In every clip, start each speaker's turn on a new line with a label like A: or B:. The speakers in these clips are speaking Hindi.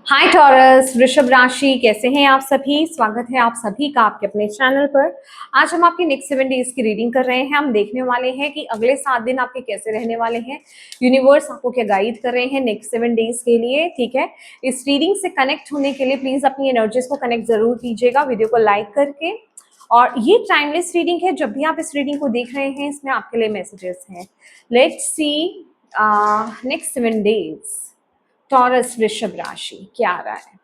A: हाय टॉरस, वृषभ राशि, कैसे हैं आप सभी। स्वागत है आप सभी का आपके अपने चैनल पर। आज हम आपके नेक्स्ट 7 डेज की रीडिंग कर रहे हैं। हम देखने वाले हैं कि अगले 7 दिन आपके कैसे रहने वाले हैं। यूनिवर्स आपको क्या गाइड कर रहे हैं नेक्स्ट 7 डेज के लिए, ठीक है। इस रीडिंग से कनेक्ट होने के लिए प्लीज अपनी एनर्जीज को कनेक्ट जरूर कीजिएगा वीडियो को लाइक करके। और ये टाइमलेस रीडिंग है, जब भी आप इस रीडिंग को देख रहे हैं इसमें आपके लिए मैसेजेस हैं। Let's see next 7 days taurus वृषभ राशि क्या आ रहा है।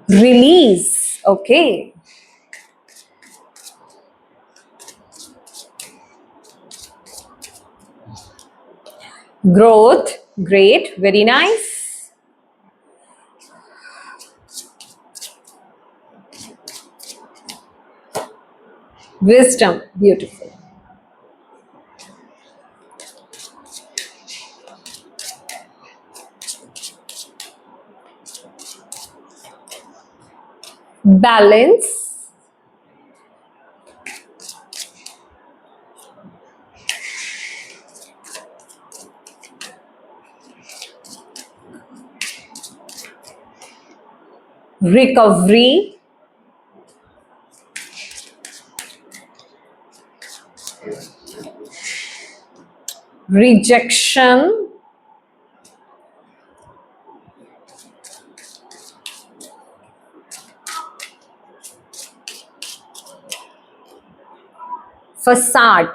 A: Release, okay. Growth, great, very nice. Wisdom, beautiful. Balance, recovery, rejection, facade,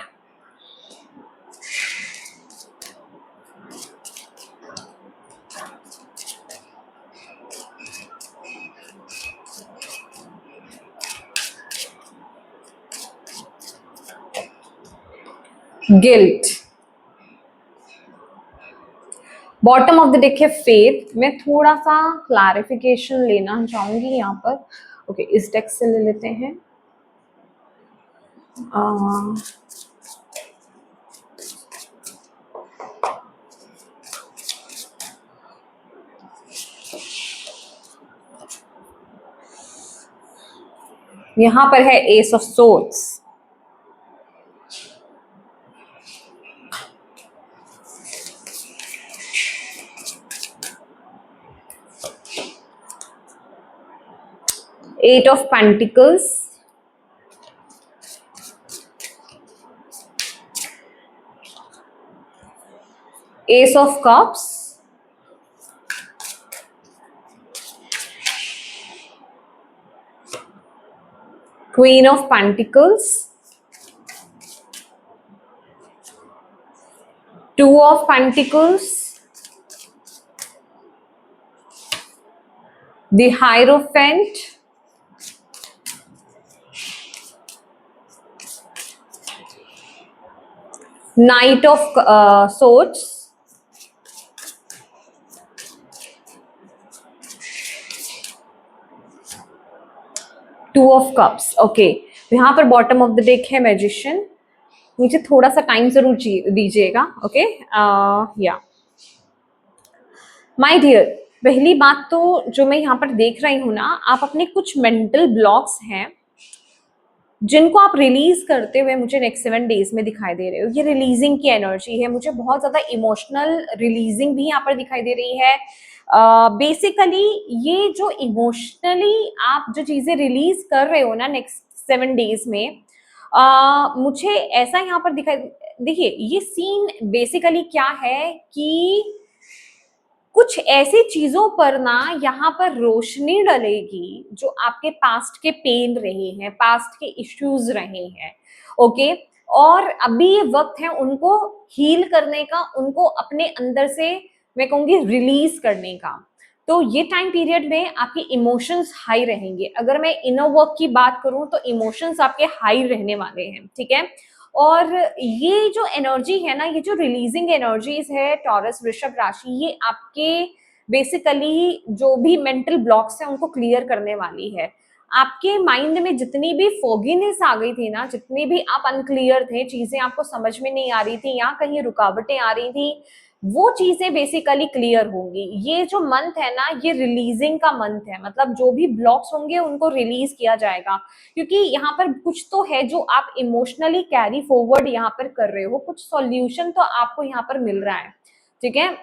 A: guilt. Bottom of the deck है फेथ। मैं थोड़ा सा क्लैरिफिकेशन लेना चाहूंगी यहाँ पर। ओके, इस डेक से ले लेते हैं। यहाँ पर है ace of swords, eight of pentacles, ace of cups, queen of pentacles, two of pentacles, the Hierophant, Knight of Swords, Two of Cups। Okay, यहाँ पर बॉटम ऑफ द डेक है मैजिशियन। मुझे थोड़ा सा टाइम जरूर दीजिएगा। ओके, या माय डियर, पहली बात तो जो मैं यहाँ पर देख रही हूँ ना, आप अपने कुछ मेंटल ब्लॉक्स हैं जिनको आप रिलीज करते हुए मुझे नेक्स्ट 7 डेज में दिखाई दे रहे हो। ये रिलीजिंग की एनर्जी है, मुझे बहुत ज्यादा इमोशनल रिलीजिंग भी यहाँ पर दिखाई दे रही है। बेसिकली ये जो इमोशनली आप जो चीजें रिलीज कर रहे हो ना नेक्स्ट 7 डेज में, मुझे ऐसा यहाँ पर दिखाई। देखिए, ये सीन बेसिकली क्या है कि कुछ ऐसी चीजों पर ना यहाँ पर रोशनी डलेगी जो आपके पास्ट के पेन रहे हैं, पास्ट के इश्यूज रहे हैं। ओके, और अभी ये वक्त है उनको हील करने का, उनको अपने अंदर से मैं कहूंगी रिलीज करने का। तो ये टाइम पीरियड में आपके इमोशंस हाई रहेंगे। अगर मैं इनर वर्क की बात करूं तो इमोशंस आपके हाई रहने वाले हैं, ठीक है। और ये जो एनर्जी है ना, ये जो रिलीजिंग एनर्जीज है टॉरस वृषभ राशि, ये आपके बेसिकली जो भी मेंटल ब्लॉक्स हैं उनको क्लियर करने वाली है। आपके माइंड में जितनी भी फोगीनेस आ गई थी ना, जितने भी आप अनक्लियर थे, चीजें आपको समझ में नहीं आ रही थी या कहीं रुकावटें आ रही थी, वो चीजें बेसिकली क्लियर होंगी। ये जो मंथ है ना, ये रिलीजिंग का मंथ है, मतलब जो भी ब्लॉक्स होंगे उनको रिलीज किया जाएगा, क्योंकि यहाँ पर कुछ तो है जो आप इमोशनली कैरी फॉरवर्ड यहाँ पर कर रहे हो, कुछ सॉल्यूशन तो आपको यहाँ पर मिल रहा है, ठीक है।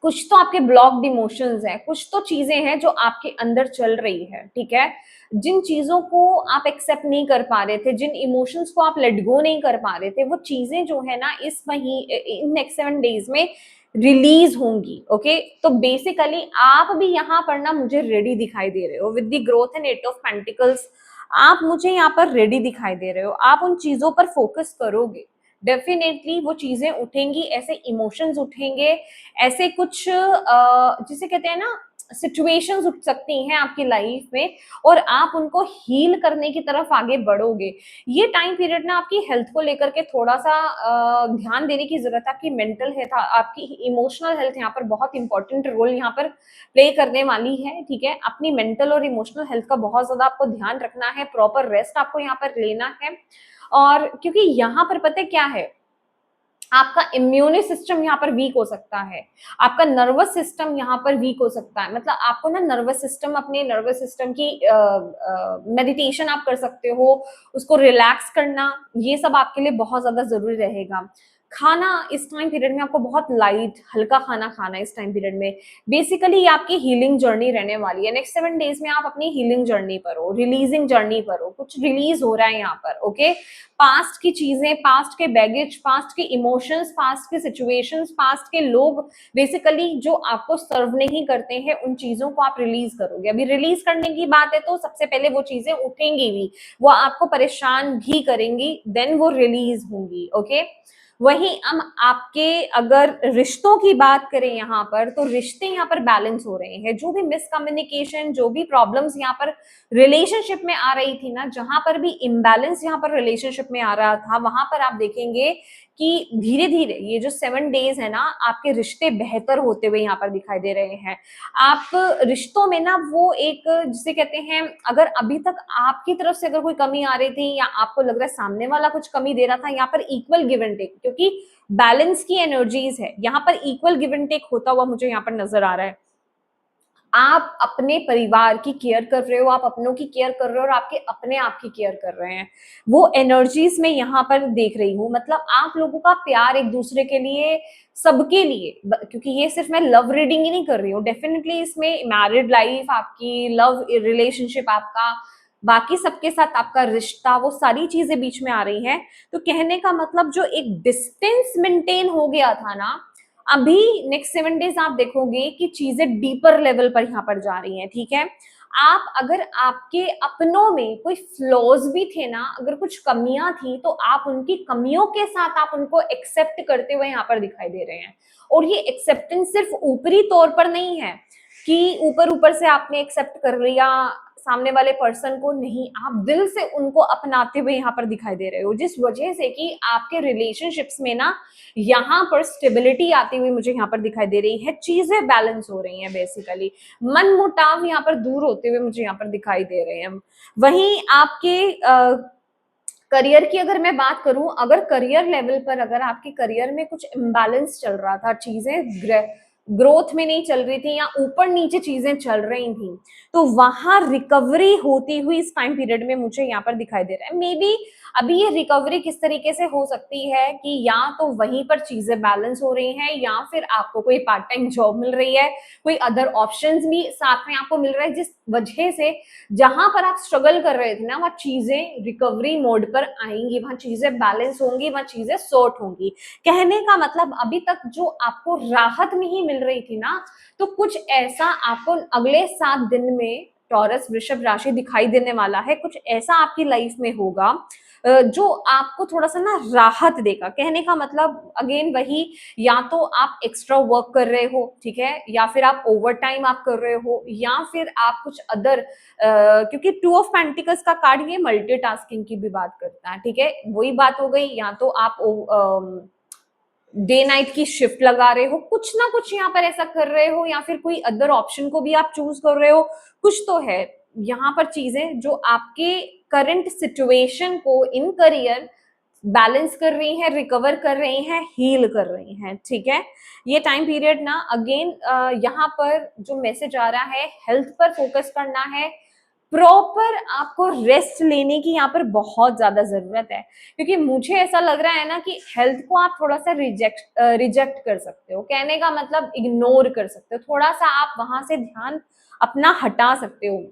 A: कुछ तो आपके ब्लॉक्ड इमोशंस हैं, कुछ तो चीजें हैं जो आपके अंदर चल रही है, ठीक है। जिन चीजों को आप एक्सेप्ट नहीं कर पा रहे थे, जिन इमोशंस को आप लेट गो नहीं कर पा रहे थे, वो चीजें जो है ना इस महीने, इन नेक्स्ट 7 डेज में रिलीज होंगी। ओके, तो बेसिकली आप भी यहाँ पर ना मुझे रेडी दिखाई दे रहे हो with the growth and 8 of pentacles. आप मुझे यहाँ पर रेडी दिखाई दे रहे हो, आप उन चीजों पर फोकस करोगे, डेफिनेटली वो चीजें उठेंगी, ऐसे इमोशंस उठेंगे, ऐसे कुछ जिसे कहते हैं ना सिचुएशंस उठ सकती हैं आपकी लाइफ में, और आप उनको हील करने की तरफ आगे बढ़ोगे। ये टाइम पीरियड ना आपकी हेल्थ को लेकर के थोड़ा सा ध्यान देने की जरूरत है। आपकी मेंटल हेल्थ, आपकी इमोशनल हेल्थ यहाँ पर बहुत इंपॉर्टेंट रोल यहाँ पर प्ले करने वाली है, ठीक है। अपनी मेंटल और इमोशनल हेल्थ का बहुत ज्यादा आपको ध्यान रखना है, प्रॉपर रेस्ट आपको यहाँ पर लेना है। और क्योंकि यहाँ पर पता है क्या है, आपका इम्यून सिस्टम यहाँ पर वीक हो सकता है, आपका नर्वस सिस्टम यहाँ पर वीक हो सकता है, मतलब आपको ना नर्वस सिस्टम, अपने नर्वस सिस्टम की मेडिटेशन आप कर सकते हो, उसको रिलैक्स करना, ये सब आपके लिए बहुत ज्यादा जरूरी रहेगा। खाना इस टाइम पीरियड में आपको बहुत लाइट हल्का खाना खाना है इस टाइम पीरियड में। बेसिकली ये आपकी हीलिंग जर्नी रहने वाली है। नेक्स्ट 7 डेज में आप अपनी हीलिंग जर्नी पर हो, रिलीजिंग जर्नी पर हो, कुछ रिलीज हो रहा है यहाँ पर। ओके, पास्ट की चीजें, पास्ट के बैगेज, पास्ट के इमोशंस, पास्ट के सिचुएशंस, पास्ट के लोग बेसिकली जो आपको सर्व नहीं करते हैं, उन चीजों को आप रिलीज करोगे। अभी रिलीज करने की बात है तो सबसे पहले वो चीजें उठेंगी भी, वो आपको परेशान भी करेंगी, देन वो रिलीज होंगी। ओके, वहीं हम आपके अगर रिश्तों की बात करें यहाँ पर, तो रिश्ते यहाँ पर बैलेंस हो रहे हैं। जो भी मिसकम्युनिकेशन, जो भी प्रॉब्लम्स यहाँ पर रिलेशनशिप में आ रही थी ना, जहां पर भी इम्बैलेंस यहाँ पर रिलेशनशिप में आ रहा था, वहां पर आप देखेंगे कि धीरे धीरे ये जो 7 डेज है ना, आपके रिश्ते बेहतर होते हुए यहाँ पर दिखाई दे रहे हैं। आप रिश्तों में ना वो एक जिसे कहते हैं, अगर अभी तक आपकी तरफ से अगर कोई कमी आ रही थी, या आपको लग रहा है सामने वाला कुछ कमी दे रहा था, यहाँ पर इक्वल गिव एंड टेक, क्योंकि बैलेंस की एनर्जीज है यहाँ पर, इक्वल गिव एंड टेक होता हुआ मुझे यहाँ पर नजर आ रहा है। आप अपने परिवार की केयर कर रहे हो, आप अपनों की केयर कर रहे हो, और आपके अपने आप की केयर कर रहे हैं। वो एनर्जीज में यहाँ पर देख रही हूँ, मतलब आप लोगों का प्यार एक दूसरे के लिए, सबके लिए, क्योंकि ये सिर्फ मैं लव रीडिंग ही नहीं कर रही हूँ, डेफिनेटली इसमें मैरिड लाइफ आपकी, लव रिलेशनशिप आपका, बाकी सबके साथ आपका रिश्ता, वो सारी चीजें बीच में आ रही हैं। तो कहने का मतलब जो एक डिस्टेंस मेंटेन हो गया था ना, अभी नेक्स्ट 7 डेज आप देखोगे कि चीजें डीपर लेवल पर यहाँ पर जा रही हैं, ठीक है। आप अगर आपके अपनों में कोई फ्लॉज भी थे ना, अगर कुछ कमियां थी, तो आप उनकी कमियों के साथ आप उनको एक्सेप्ट करते हुए यहाँ पर दिखाई दे रहे हैं। और ये एक्सेप्टेंस सिर्फ ऊपरी तौर पर नहीं है कि ऊपर ऊपर से आपने एक्सेप्ट कर लिया सामने वाले पर्सन को, नहीं, आप दिल से उनको अपनाते हुए यहाँ पर दिखाई दे रहे हो, जिस वजह से कि आपके रिलेशनशिप्स में ना यहाँ पर स्टेबिलिटी आती हुई मुझे यहाँ पर दिखाई दे रही है, चीजें बैलेंस हो रही हैं, बेसिकली मन मुटाव यहाँ पर दूर होते हुए मुझे यहाँ पर दिखाई दे रहे हैं। वहीं आपके करियर की अगर मैं बात करूं, अगर करियर लेवल पर अगर आपके करियर में कुछ इम्बैलेंस चल रहा था, चीजें ग्रोथ में नहीं चल रही थी, या ऊपर नीचे चीजें चल रही थी, तो वहां रिकवरी होती हुई इस टाइम पीरियड में मुझे यहाँ पर दिखाई दे रहा है। मे बी अभी ये रिकवरी किस तरीके से हो सकती है कि या तो वहीं पर चीजें बैलेंस हो रही हैं, या फिर आपको कोई पार्ट टाइम जॉब मिल रही है, कोई अदर ऑप्शंस भी साथ में आपको मिल रहा है, जिस वजह से जहां पर आप स्ट्रगल कर रहे थे ना, वहां चीजें रिकवरी मोड पर आएंगी, वहां चीजें बैलेंस होंगी, वहां चीजें सॉर्ट होंगी। कहने का मतलब अभी तक जो आपको राहत नहीं मिल रही थी ना, तो कुछ ऐसा आपको अगले 7 दिन में टॉरस वृषभ राशि दिखाई देने वाला है, कुछ ऐसा आपकी लाइफ में होगा जो आपको थोड़ा सा ना राहत देगा। कहने का मतलब अगेन वही, या तो आप एक्स्ट्रा वर्क कर रहे हो, ठीक है, या फिर आप ओवर टाइम आप कर रहे हो, या फिर आप कुछ अदर क्योंकि 2 ऑफ पेंटिकल्स का कार्ड ये मल्टीटास्किंग की भी बात करता है, ठीक है। वही बात हो गई, या तो आप डे नाइट की शिफ्ट लगा रहे हो, कुछ ना कुछ यहाँ पर ऐसा कर रहे हो, या फिर कोई अदर ऑप्शन को भी आप चूज कर रहे हो, कुछ तो है यहाँ पर चीजें जो आपके करंट सिचुएशन को इन करियर बैलेंस कर रही हैं, रिकवर कर रही हैं, हील कर रही हैं, ठीक है। ये टाइम पीरियड ना अगेन यहाँ पर जो मैसेज आ रहा है, हेल्थ पर फोकस करना है, प्रॉपर आपको रेस्ट लेने की यहाँ पर बहुत ज्यादा जरूरत है, क्योंकि मुझे ऐसा लग रहा है ना कि हेल्थ को आप थोड़ा सा रिजेक्ट कर सकते हो, कहने का मतलब इग्नोर कर सकते हो, थोड़ा सा आप वहां से ध्यान अपना हटा सकते हो,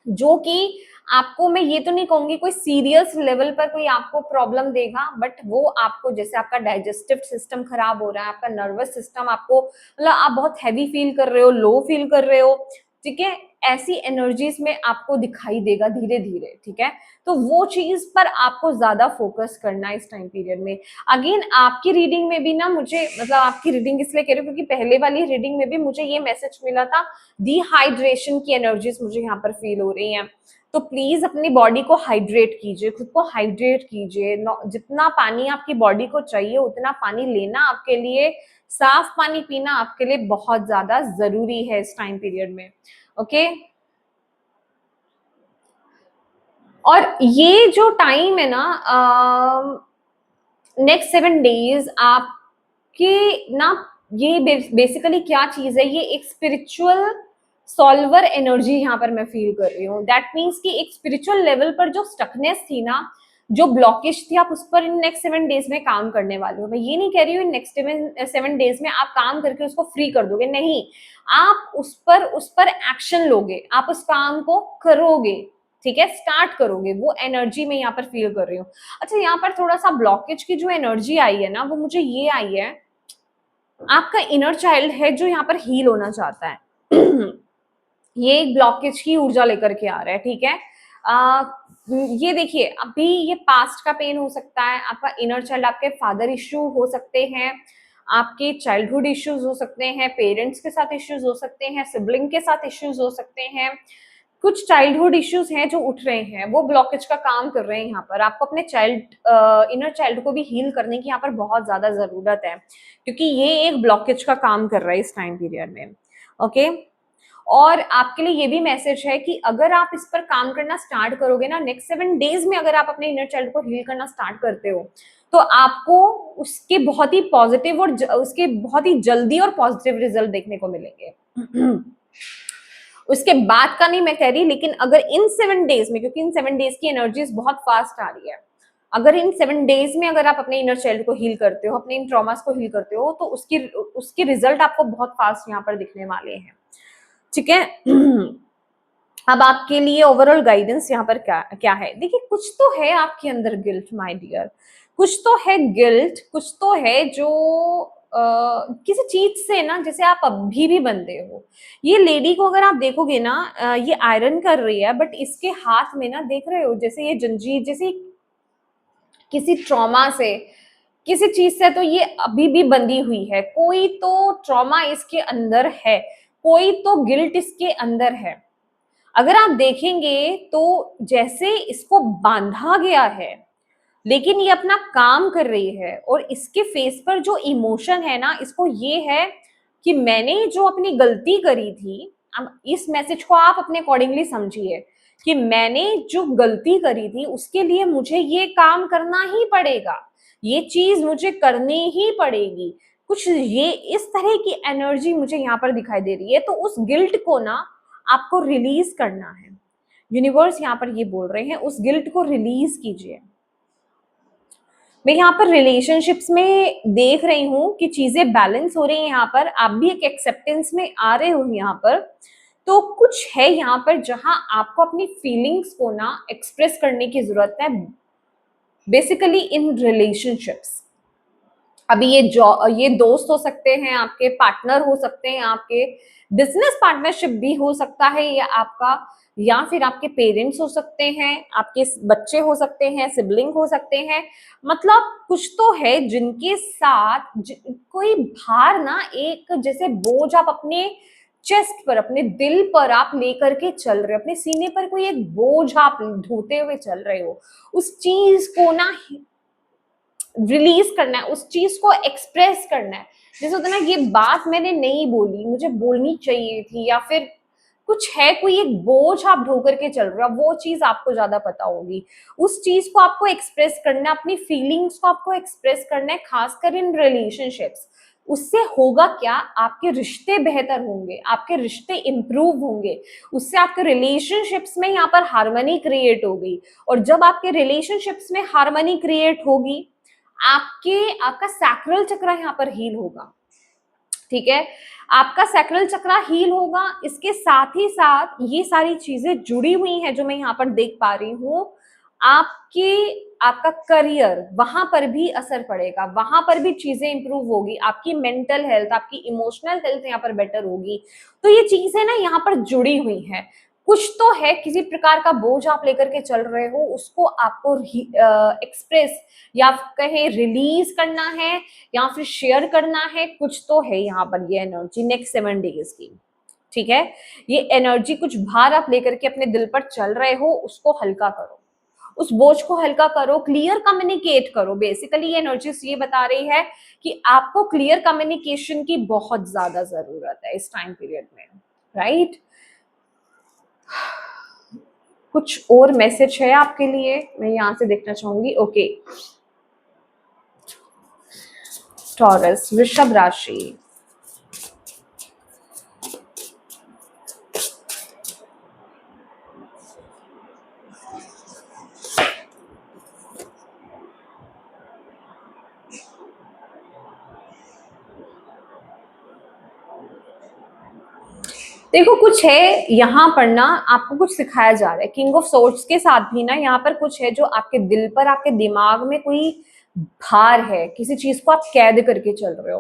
A: जो कि आपको, मैं ये तो नहीं कहूंगी कोई सीरियस लेवल पर कोई आपको प्रॉब्लम देगा, बट वो आपको, जैसे आपका डाइजेस्टिव सिस्टम खराब हो रहा है, आपका नर्वस सिस्टम, आपको मतलब आप बहुत हैवी फील कर रहे हो, लो फील कर रहे हो, ठीक है, ऐसी एनर्जीज में आपको दिखाई देगा धीरे धीरे, ठीक है। तो वो चीज पर आपको ज्यादा फोकस करना है इस टाइम पीरियड में। अगेन आपकी रीडिंग में भी ना मुझे, मतलब आपकी रीडिंग इसलिए कह रही हूँ क्योंकि पहले वाली रीडिंग में भी मुझे ये मैसेज मिला था, डिहाइड्रेशन की एनर्जीज मुझे यहाँ पर फील हो रही हैं। तो प्लीज अपनी बॉडी को हाइड्रेट कीजिए, खुद को हाइड्रेट कीजिए, जितना पानी आपकी बॉडी को चाहिए उतना पानी लेना आपके लिए, साफ पानी पीना आपके लिए बहुत ज्यादा जरूरी है इस टाइम पीरियड में, ओके। और ये जो टाइम है ना, नेक्स्ट 7 डेज आपके ना, ये बेसिकली क्या चीज है, ये एक स्पिरिचुअल सॉल्वर एनर्जी यहाँ पर मैं फील कर रही हूँ। दैट मीन्स कि एक स्पिरिचुअल लेवल पर जो स्टकनेस थी ना, जो ब्लॉकेज थी, आप उस पर इन नेक्स्ट 7 डेज में काम करने वाले हो। मैं ये नहीं कह रही हूँ नेक्स्ट 7 डेज में आप काम करके उसको फ्री कर दोगे, नहीं, आप उस पर एक्शन लोगे, आप उस काम को करोगे, ठीक है, स्टार्ट करोगे, वो एनर्जी मैं यहाँ पर फील कर रही हूँ। अच्छा, यहाँ पर थोड़ा सा ब्लॉकेज की जो एनर्जी आई है ना, वो मुझे ये आई है, आपका इनर चाइल्ड है जो यहाँ पर हील होना चाहता है। ये एक ब्लॉकेज की ऊर्जा लेकर के आ रहा है, ठीक है। ये देखिए, अभी ये पास्ट का पेन हो सकता है, आपका इनर चाइल्ड, आपके फादर इश्यू हो सकते हैं, आपके चाइल्डहुड इश्यूज हो सकते हैं, पेरेंट्स के साथ इश्यूज हो सकते हैं, सिबलिंग के साथ इश्यूज हो सकते हैं, कुछ चाइल्डहुड इश्यूज हैं जो उठ रहे हैं, वो ब्लॉकेज का काम कर रहे हैं। यहाँ पर आपको अपने इनर चाइल्ड को भी हील करने की यहाँ पर बहुत ज्यादा जरूरत है, क्योंकि ये एक ब्लॉकेज का काम कर रहा है इस टाइम पीरियड में, ओके। और आपके लिए ये भी मैसेज है कि अगर आप इस पर काम करना स्टार्ट करोगे ना, नेक्स्ट 7 डेज में अगर आप अपने इनर चाइल्ड को हील करना स्टार्ट करते हो, तो आपको उसके बहुत ही पॉजिटिव और उसके बहुत ही जल्दी और पॉजिटिव रिजल्ट देखने को मिलेंगे। उसके बाद का नहीं मैं कह रही, लेकिन अगर इन 7 डेज में, क्योंकि इन 7 डेज की एनर्जीज बहुत फास्ट आ रही है, अगर इन 7 डेज में अगर आप अपने इनर चाइल्ड को हील करते हो, अपने इन ट्रॉमास को हील करते हो, तो उसकी रिजल्ट आपको बहुत फास्ट यहाँ पर दिखने वाले हैं, ठीक है। अब आपके लिए ओवरऑल गाइडेंस यहाँ पर क्या क्या है, देखिए, कुछ तो है आपके अंदर गिल्ट माय डियर, कुछ तो है गिल्ट, कुछ तो है जो किसी चीज से ना, जैसे आप अभी भी बंधे हो। ये लेडी को अगर आप देखोगे ना, ये आयरन कर रही है, बट इसके हाथ में ना, देख रहे हो, जैसे ये जंजीर, जैसे किसी ट्रॉमा से, किसी चीज से तो ये अभी भी बंधी हुई है, कोई तो ट्रॉमा इसके अंदर है, कोई तो गिल्ट इसके अंदर है। अगर आप देखेंगे तो जैसे इसको बांधा गया है, लेकिन ये अपना काम कर रही है, और इसके फेस पर जो इमोशन है ना, इसको ये है कि मैंने जो अपनी गलती करी थी, अब इस मैसेज को आप अपने अकॉर्डिंगली समझिए, कि मैंने जो गलती करी थी उसके लिए मुझे ये काम करना ही पड़ेगा, ये चीज मुझे करनी ही पड़ेगी, कुछ ये इस तरह की एनर्जी मुझे यहाँ पर दिखाई दे रही है। तो उस गिल्ट को ना आपको रिलीज करना है, यूनिवर्स यहाँ पर ये बोल रहे हैं, उस गिल्ट को रिलीज कीजिए। मैं यहाँ पर रिलेशनशिप्स में देख रही हूँ कि चीजें बैलेंस हो रही हैं, यहाँ पर आप भी एक एक्सेप्टेंस में आ रहे हो यहाँ पर। तो कुछ है यहाँ पर जहां आपको अपनी फीलिंग्स को ना एक्सप्रेस करने की जरूरत है, बेसिकली इन रिलेशनशिप्स। अभी ये दोस्त हो सकते हैं, आपके पार्टनर हो सकते हैं, आपके बिजनेस पार्टनरशिप भी हो सकता है, या फिर आपके पेरेंट्स हो सकते हैं, आपके बच्चे हो सकते हैं, सिबलिंग हो सकते हैं। मतलब कुछ तो है जिनके साथ कोई भार ना, एक जैसे बोझ आप अपने चेस्ट पर, अपने दिल पर आप लेकर के चल रहे हो, अपने सीने पर कोई एक बोझ आप ढोते हुए चल रहे हो, उस चीज को ना रिलीज करना है, उस चीज को एक्सप्रेस करना है। जैसे होता है ना, ये बात मैंने नहीं बोली, मुझे बोलनी चाहिए थी, या फिर कुछ है, कोई एक बोझ आप ढो करके चल रहे हो, वो चीज आपको ज्यादा पता होगी। उस चीज को आपको एक्सप्रेस करना है, अपनी फीलिंग्स को आपको एक्सप्रेस करना है, खासकर इन रिलेशनशिप्स। उससे होगा क्या, आपके रिश्ते बेहतर होंगे, आपके रिश्ते इंप्रूव होंगे, उससे आपके रिलेशनशिप्स में यहाँ पर हार्मनी क्रिएट होगी। और जब आपके रिलेशनशिप्स में हार्मनी क्रिएट होगी, आपका सैक्रल चक्र यहाँ पर हील होगा। ठीक है, आपका सैक्रल चक्र हील होगा। इसके साथ ही साथ ये सारी चीजें जुड़ी हुई हैं जो मैं यहाँ पर देख पा रही हूँ। आपका करियर, वहां पर भी असर पड़ेगा, वहां पर भी चीजें इंप्रूव होगी, आपकी मेंटल हेल्थ, आपकी इमोशनल हेल्थ यहाँ पर बेटर होगी। तो ये चीजें ना यहाँ पर जुड़ी हुई हैं। कुछ तो है, किसी प्रकार का बोझ आप लेकर के चल रहे हो, उसको आपको एक्सप्रेस या कहें रिलीज करना है या फिर शेयर करना है। कुछ तो है यहाँ पर ये एनर्जी नेक्स्ट 7 डेज की। ठीक है, ये एनर्जी, कुछ भार आप लेकर के अपने दिल पर चल रहे हो, उसको हल्का करो, उस बोझ को हल्का करो, क्लियर कम्युनिकेट करो। बेसिकली ये एनर्जी ये बता रही है कि आपको क्लियर कम्युनिकेशन की बहुत ज्यादा जरूरत है इस टाइम पीरियड में, राइट? कुछ और मैसेज है आपके लिए, मैं यहां से देखना चाहूंगी। ओके, टॉरस, वृषभ राशि। देखो, कुछ है यहाँ पर ना, आपको कुछ सिखाया जा रहा है। किंग ऑफ सोर्ड्स के साथ भी ना यहाँ पर कुछ है जो आपके दिल पर, आपके दिमाग में कोई भार है, किसी चीज को आप कैद करके चल रहे हो।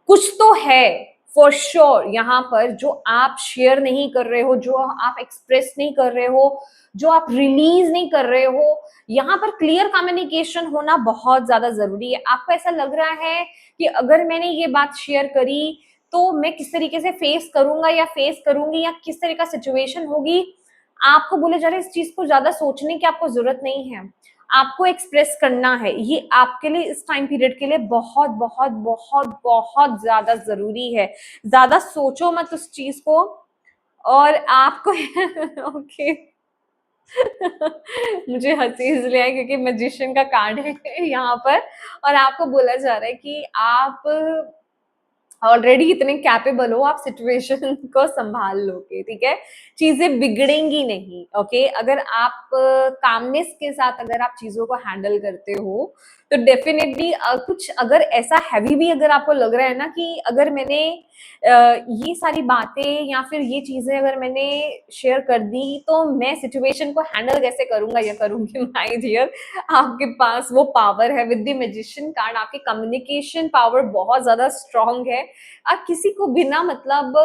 A: कुछ तो है फॉर श्योर यहाँ पर जो आप शेयर नहीं कर रहे हो, जो आप एक्सप्रेस नहीं कर रहे हो, जो आप रिलीज नहीं कर रहे हो। यहाँ पर क्लियर कम्युनिकेशन होना बहुत ज्यादा जरूरी है। आपको ऐसा लग रहा है कि अगर मैंने ये बात शेयर करी तो मैं किस तरीके से फेस करूंगा या फेस करूंगी, या किस तरह का सिचुएशन होगी। आपको बोले जा रहे इस चीज को ज्यादा सोचने की आपको जरूरत नहीं है, आपको एक्सप्रेस करना है। ये आपके लिए इस टाइम पीरियड के लिए बहुत बहुत बहुत बहुत ज्यादा जरूरी है। ज्यादा सोचो मत उस चीज को। और आपको ओके मुझे हंसी इसलिए है क्योंकि मैजिशियन का कार्ड है यहाँ पर, और आपको बोला जा रहा है कि आप ऑलरेडी इतने कैपेबल हो, आप सिचुएशन को संभाल लोगे। ठीक है, चीजें बिगड़ेंगी नहीं। ओके, अगर आप कामनेस के साथ अगर आप चीजों को हैंडल करते हो तो डेफिनेटली कुछ अगर ऐसा हैवी भी अगर आपको लग रहा है ना कि अगर मैंने ये सारी बातें या फिर ये चीजें अगर मैंने शेयर कर दी तो मैं सिचुएशन को हैंडल कैसे करूंगा या करूंगी, माय डियर, आपके पास वो पावर है। विद द मैजिशियन कार्ड आपकी कम्युनिकेशन पावर बहुत ज्यादा स्ट्रांग है। आप किसी को बिना मतलब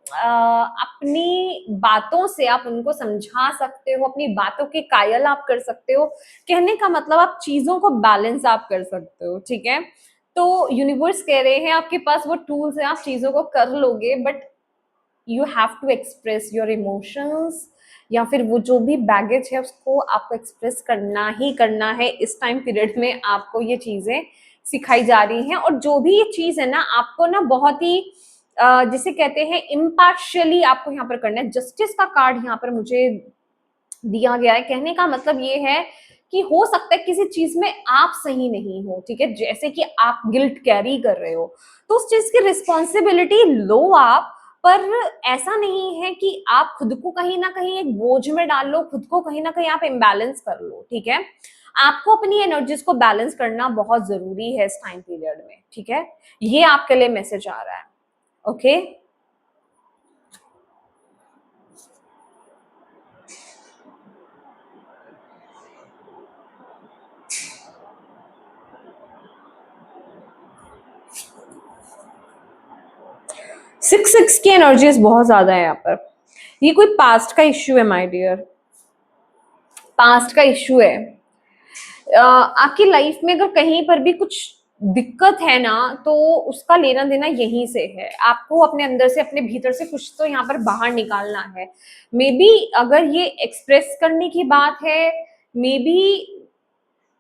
A: अपनी बातों से आप उनको समझा सकते हो, अपनी बातों के कायल आप कर सकते हो। कहने का मतलब आप चीजों को बैलेंस आप कर सकते हो। ठीक है, तो यूनिवर्स कह रहे हैं आपके पास वो टूल्स हैं, आप चीजों को कर लोगे, but you have to express your emotions, या फिर वो जो भी बैगेज है उसको आपको एक्सप्रेस करना ही करना है। इस टाइम पीरियड में आपको ये चीजें सिखाई जा रही हैं। और जो भी ये चीज है ना, आपको ना बहुत ही जिसे कहते हैं इम्पार्शियली आपको यहाँ पर करना है। जस्टिस का कार्ड यहाँ पर मुझे दिया गया है। कहने का मतलब ये है कि हो सकता है किसी चीज में आप सही नहीं हो। ठीक है, जैसे कि आप गिल्ट कैरी कर रहे हो तो उस चीज की रिस्पॉन्सिबिलिटी लो आप, पर ऐसा नहीं है कि आप खुद को कहीं ना कहीं एक बोझ में डाल लो, खुद को कहीं ना कहीं आप इम्बैलेंस कर लो। ठीक है, आपको अपनी एनर्जीज को बैलेंस करना बहुत जरूरी है इस टाइम पीरियड में। ठीक है, ये आपके लिए मैसेज आ रहा है। ओके, 6 की एनर्जीज बहुत ज्यादा है यहाँ पर। ये कोई पास्ट का इश्यू है माय डियर, पास्ट का इश्यू है। आपकी लाइफ में अगर कहीं पर भी कुछ दिक्कत है ना, तो उसका लेना देना यहीं से है। आपको अपने अंदर से, अपने भीतर से कुछ तो यहाँ पर बाहर निकालना है। मे बी अगर ये एक्सप्रेस करने की बात है, मे बी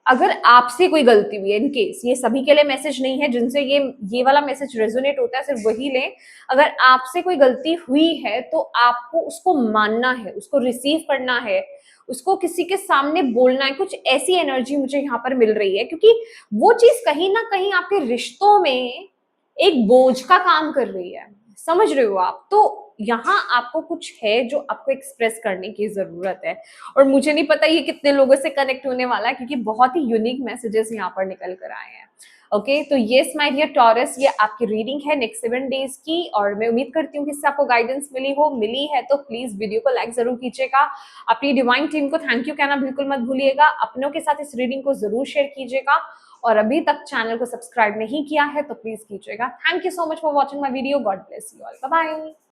A: अगर आपसे कोई गलती हुई है, इन केस, ये सभी के लिए मैसेज नहीं है, जिनसे ये वाला मैसेज रेजोनेट होता है सिर्फ वही लें। अगर आपसे कोई गलती हुई है तो आपको उसको मानना है, उसको रिसीव करना है, उसको किसी के सामने बोलना है। कुछ ऐसी एनर्जी मुझे यहाँ पर मिल रही है, क्योंकि वो चीज कहीं ना कहीं आपके रिश्तों में एक बोझ का काम कर रही है। समझ रहे हो आप? तो यहाँ आपको कुछ है जो आपको एक्सप्रेस करने की जरूरत है, और मुझे नहीं पता ये कितने लोगों से कनेक्ट होने वाला है, क्योंकि बहुत ही यूनिक मैसेजेस यहाँ पर निकल कर आए हैं। ओके, तो येस माय डियर टॉरस, ये आपकी रीडिंग है नेक्स्ट 7 डेज की, और मैं उम्मीद करती हूँ कि इससे आपको गाइडेंस मिली है तो प्लीज वीडियो को लाइक जरूर कीजिएगा। अपनी डिवाइन टीम को थैंक यू कहना बिल्कुल मत भूलिएगा। अपनों के साथ इस रीडिंग को जरूर शेयर कीजिएगा, और अभी तक चैनल को सब्सक्राइब नहीं किया है तो प्लीज कीजिएगा। Thank you so much for watching my video. God bless you all. Bye bye.